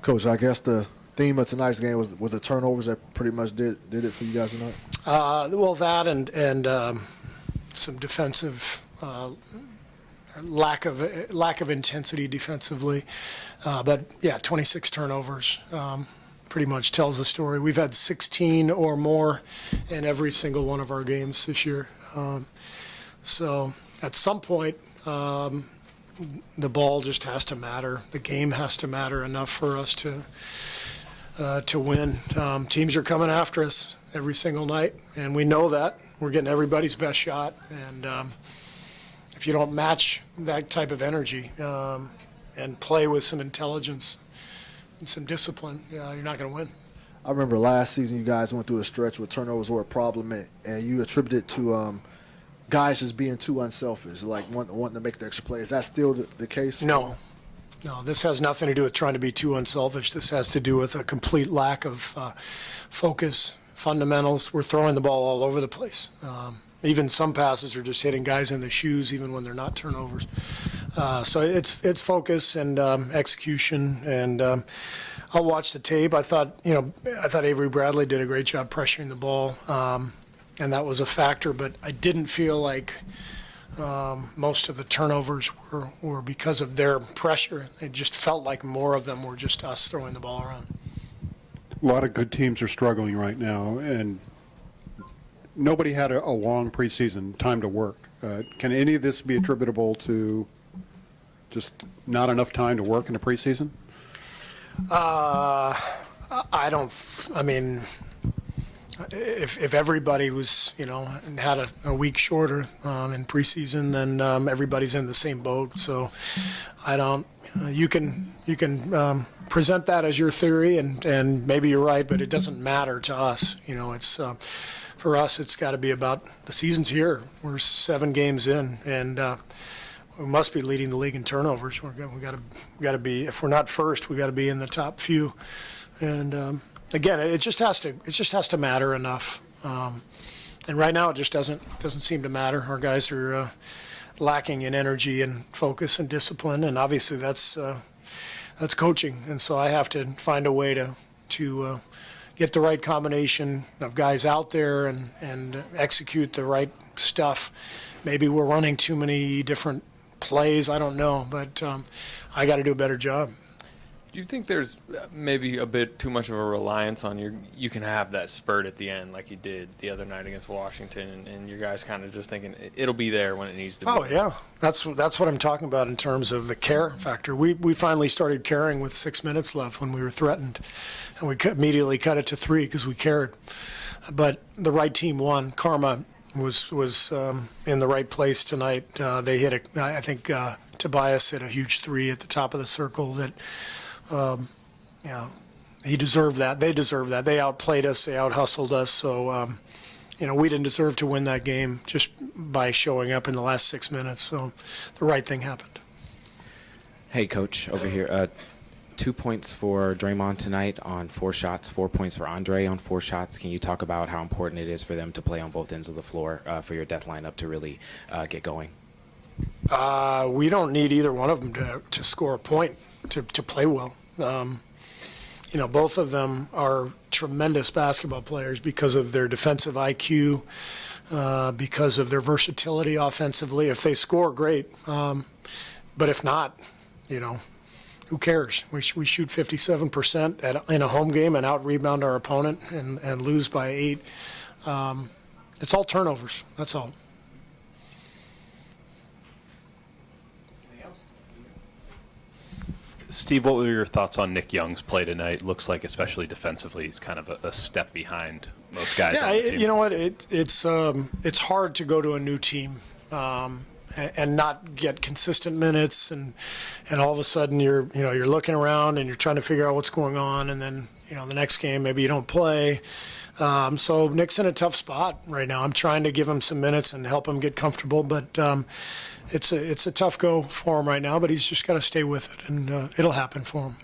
Coach, I guess the theme of tonight's game was the turnovers that pretty much did it for you guys tonight? Well, that and some defensive lack of intensity defensively. But yeah, 26 turnovers pretty much tells the story. We've had 16 or more in every single one of our games this year. So at some point, the ball just has to matter. The game has to matter enough for us to win. Teams are coming after us every single night, and we know that. We're getting everybody's best shot, and if you don't match that type of energy and play with some intelligence and some discipline, you're not going to win. I remember last season you guys went through a stretch where turnovers were a problem, and you attributed it to guys just being too unselfish, like wanting to make the extra play. Is that still the case? No, this has nothing to do with trying to be too unselfish. This has to do with a complete lack of focus, fundamentals. We're throwing the ball all over the place. Even some passes are just hitting guys in the shoes, even when they're not turnovers. So it's focus and execution. And I'll watch the tape. I thought Avery Bradley did a great job pressuring the ball. And that was a factor, but I didn't feel like most of the turnovers were because of their pressure. It just felt like more of them were just us throwing the ball around. A lot of good teams are struggling right now, and nobody had a long preseason time to work. Can any of this be attributable to just not enough time to work in the preseason? If everybody was, had a week shorter in preseason, then everybody's in the same boat. So I don't. You can present that as your theory, and maybe you're right, but it doesn't matter to us. It's for us. It's got to be about the season's here. We're 7 games in, and we must be leading the league in turnovers. We got to be. If we're not first, we got to be in the top few, and. Again, it just has to matter enough, and right now it just doesn't seem to matter. Our guys are lacking in energy and focus and discipline, and obviously that's coaching. And so I have to find a way to get the right combination of guys out there and execute the right stuff. Maybe we're running too many different plays. I don't know, but I got to do a better job. Do you think there's maybe a bit too much of a reliance on you can have that spurt at the end like you did the other night against Washington, and your guys kind of just thinking it'll be there when it needs to be? Oh, yeah. That's what I'm talking about in terms of the care factor. We finally started caring with 6 minutes left when we were threatened, and we immediately cut it to 3 because we cared. But the right team won. Karma was in the right place tonight. They hit I think Tobias hit a huge 3 at the top of the circle that he deserved that. They deserved that. They outplayed us. They out-hustled us. So, we didn't deserve to win that game just by showing up in the last 6 minutes. So the right thing happened. Hey, Coach, over here. 2 points for Draymond tonight on 4 shots, 4 points for Andre on 4 shots. Can you talk about how important it is for them to play on both ends of the floor for your death lineup to really get going? We don't need either one of them to score a point to play well. Both of them are tremendous basketball players because of their defensive IQ, because of their versatility offensively. If they score, great. But if not, who cares? We shoot 57% in a home game and out-rebound our opponent and lose by 8. It's all turnovers. That's all. Steve, what were your thoughts on Nick Young's play tonight? Looks like, especially defensively, he's kind of a step behind most guys on the team. You know what? It's hard to go to a new team and not get consistent minutes, and all of a sudden you're looking around and you're trying to figure out what's going on, and then the next game maybe you don't play. So Nick's in a tough spot right now. I'm trying to give him some minutes and help him get comfortable, but it's a tough go for him right now. But he's just got to stay with it, and it'll happen for him.